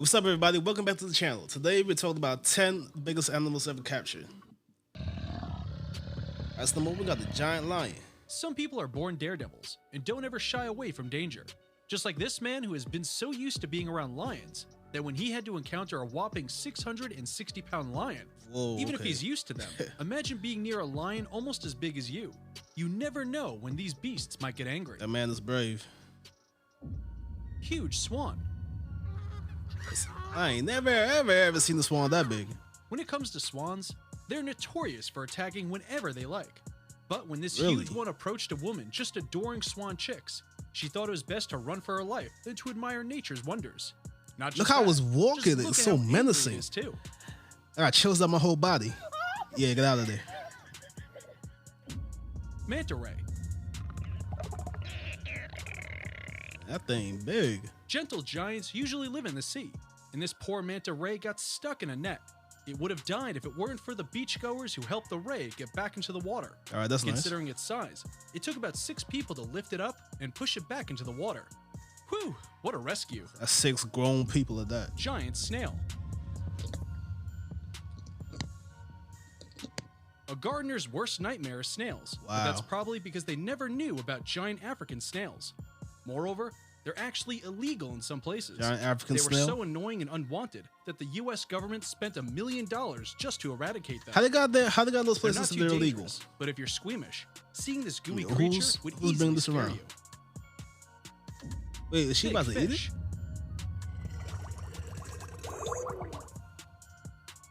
What's up, everybody? Welcome back to the channel. Today we're talking about 10 biggest animals ever captured. That's the moment we got the giant lion. Some people are born daredevils and don't ever shy away from danger. Just like this man who has been so used to being around lions that when he had to encounter a whopping 660-pound lion, even if he's used to them, imagine being near a lion almost as big as you. You never know when these beasts might get angry. That man is brave. Huge swan. I ain't never seen a swan that big. When it comes to swans, they're notorious for attacking whenever they like. But when this Really? huge one approached a woman just adoring swan chicks, she thought it was best to run for her life than to admire nature's wonders. Not just Look how that, it's walking. just look It's at so how angry menacing. it is too. I got chills down my whole body. Yeah, get out of there. Manta ray. That thing big. Gentle giants usually live in the sea, and this poor manta ray got stuck in a net. It would have died if it weren't for the beachgoers who helped the ray get back into the water. All right, that's nice. Considering its size, it took about 6 people to lift it up and push it back into the water. Whew, what a rescue. That's 6 grown people at that. Giant snail. A gardener's worst nightmare is snails, but that's Wow. probably because they never knew about giant African snails. Moreover, they're actually illegal in some places. Giant African They were snail? so annoying and unwanted that the US government spent $1 million just to eradicate them. How they got there? How they got those They're places not if too they're illegal? dangerous, but if you're squeamish, seeing this gooey Who's- creature who's would bringing easily this scare around? you. Wait, is she Big about to eat it? fish.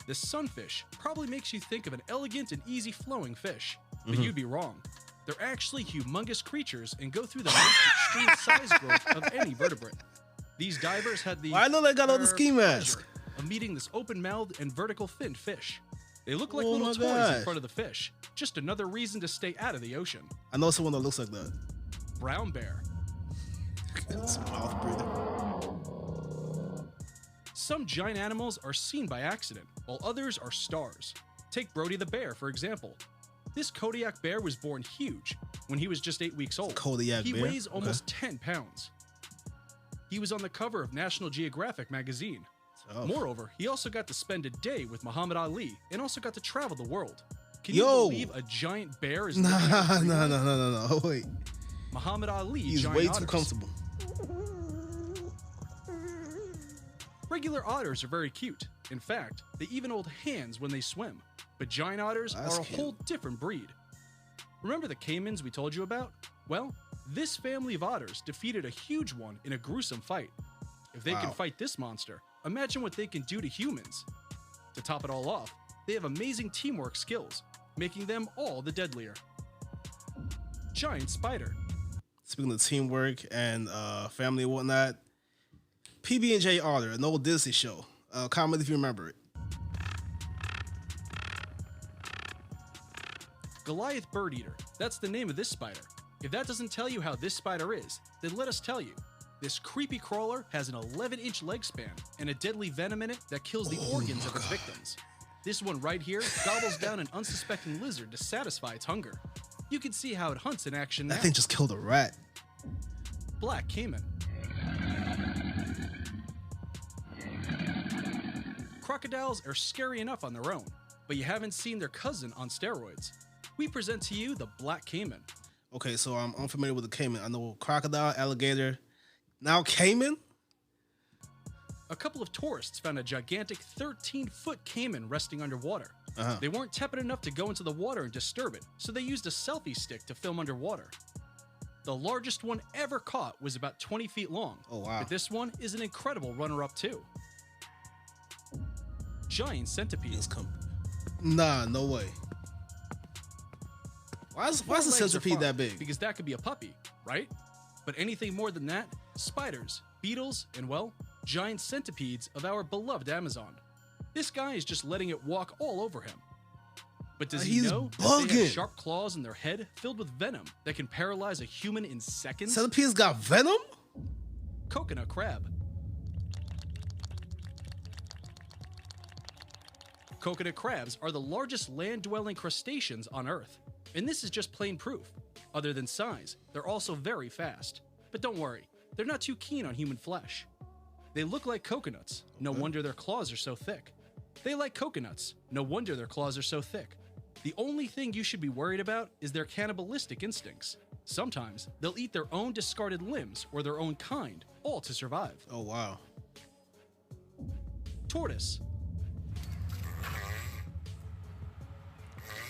The sunfish probably makes you think of an elegant and easy flowing fish, but Mm-hmm. you'd be wrong. They're actually humongous creatures and go through the most extreme size growth of any vertebrate. These divers had the Well, I know they got on the ski mask. pleasure of meeting this open-mouthed and vertical finned fish. They look like Oh little my toys gosh. in front of the fish, just another reason to stay out of the ocean. I know someone that looks like that. Brown bear. It's mouth breathing. Some giant animals are seen by accident, while others are stars. Take Brody the bear, for example. This Kodiak bear was born huge when he was just 8 weeks old. Kodiak he bear? weighs Okay. almost 10 pounds. He was on the cover of National Geographic magazine. Tough. Moreover, he also got to spend a day with Muhammad Ali and also got to travel the world. Can Yo! you believe a giant bear is Nah, living out a free nah, life? no. Wait, Muhammad Ali, he's giant way too otters. comfortable. Regular otters are very cute. In fact, they even hold hands when they swim. But giant otters That's are a cute. whole different breed. Remember the caimans we told you about? Well, this family of otters defeated a huge one in a gruesome fight. If they can Wow. fight this monster, imagine what they can do to humans. To top it all off, they have amazing teamwork skills, making them all the deadlier. Giant spider. Speaking of teamwork and family and whatnot, PB&J Otter, an old Disney show. Comment if you remember it. Goliath bird eater. That's the name of this spider. If that doesn't tell you how this spider is, then let us tell you. This creepy crawler has an 11-inch leg span and a deadly venom in it that kills the organs of its victims. This one right here gobbles down an unsuspecting lizard to satisfy its hunger. You can see how it hunts in action now. That thing just killed a rat. Black caiman. Crocodiles are scary enough on their own, but you haven't seen their cousin on steroids. We present to you the black caiman. Okay, so I'm unfamiliar with the caiman. I know crocodile, alligator. Now caiman? A couple of tourists found a gigantic 13-foot caiman resting underwater. Uh-huh. They weren't tepid enough to go into the water and disturb it, so they used a selfie stick to film underwater. The largest one ever caught was about 20 feet long, Oh, wow. but this one is an incredible runner-up too. Giant centipede. It's Nah, no way. Why is the Legs are centipede fine, that big? Because that could be a puppy, right? But anything more than that, spiders, beetles, and well, giant centipedes of our beloved Amazon. This guy is just letting it walk all over him. But does he He's know that they bugging. have sharp claws in their head filled with venom that can paralyze a human in seconds? Centipedes got venom? Coconut crab. Coconut crabs are the largest land-dwelling crustaceans on Earth. And this is just plain proof. Other than size, they're also very fast. But don't worry, they're not too keen on human flesh. They look like coconuts. No wonder their claws are so thick. They like coconuts. No wonder their claws are so thick. The only thing you should be worried about is their cannibalistic instincts. Sometimes they'll eat their own discarded limbs or their own kind, all to survive. Oh, wow. Tortoise.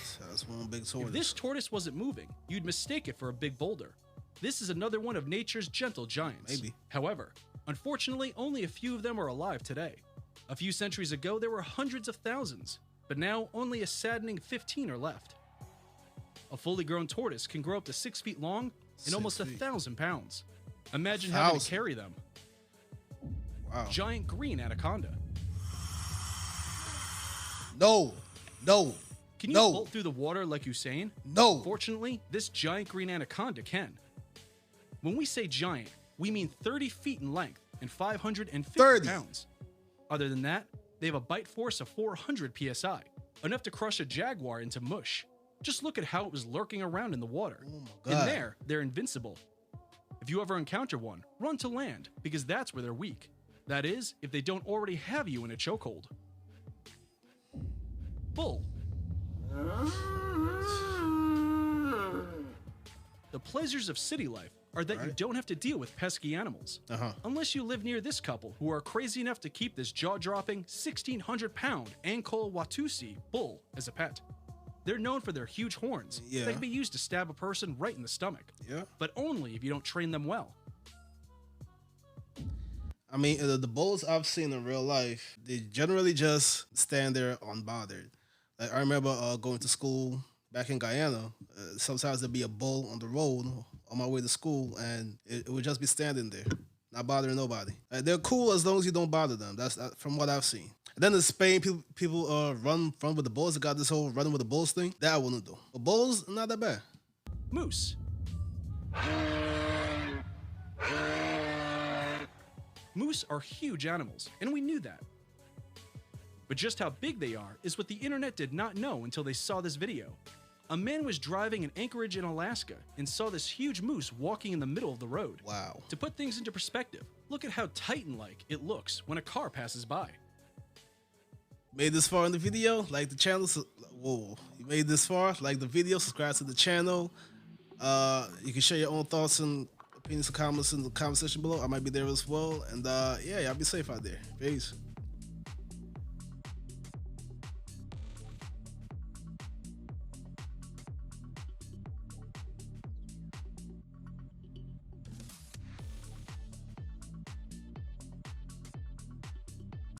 So that's one big tortoise. If this tortoise wasn't moving, you'd mistake it for a big boulder. This is another one of nature's gentle giants. Maybe. However, unfortunately, only a few of them are alive today. A few centuries ago, there were hundreds of thousands, but now only a saddening 15 are left. A fully grown tortoise can grow up to 6 feet long and almost 1,000 pounds. Imagine having to carry them. Wow. Giant green anaconda. No. Can you No. bolt through the water like Usain? No. Fortunately, this giant green anaconda can. When we say giant, we mean 30 feet in length and 550 30. pounds. Other than that, they have a bite force of 400 psi, enough to crush a jaguar into mush. Just look at how it was lurking around in the water. Oh my God. In there, they're invincible. If you ever encounter one, run to land, because that's where they're weak. That is, if they don't already have you in a chokehold. Bull. The pleasures of city life are that you don't have to deal with pesky animals. Unless you live near this couple who are crazy enough to keep this jaw-dropping 1,600-pound Ankole Watusi bull as a pet. They're known for their huge horns that can be used to stab a person right in the stomach. Yeah. But only if you don't train them well. I mean, the bulls I've seen in real life, they generally just stand there unbothered. Like, I remember going to school back in Guyana. Sometimes there'd be a bull on the road on my way to school, and it would just be standing there, not bothering nobody. They're cool as long as you don't bother them. That's from what I've seen. And then in Spain, people run with the bulls. They got this whole running with the bulls thing. That I wouldn't do. But bulls, not that bad. Moose. Moose are huge animals, and we knew that. But just how big they are is what the internet did not know until they saw this video. A man was driving in Anchorage in Alaska and saw this huge moose walking in the middle of the road. Wow. To put things into perspective, look at how Titan-like it looks when a car passes by. Made this far in the video, like the channel. Whoa, you made this far, like the video, subscribe to the channel. You can share your own thoughts and opinions and comments in the comment section below. I might be there as well. And yeah, y'all be safe out there. Peace.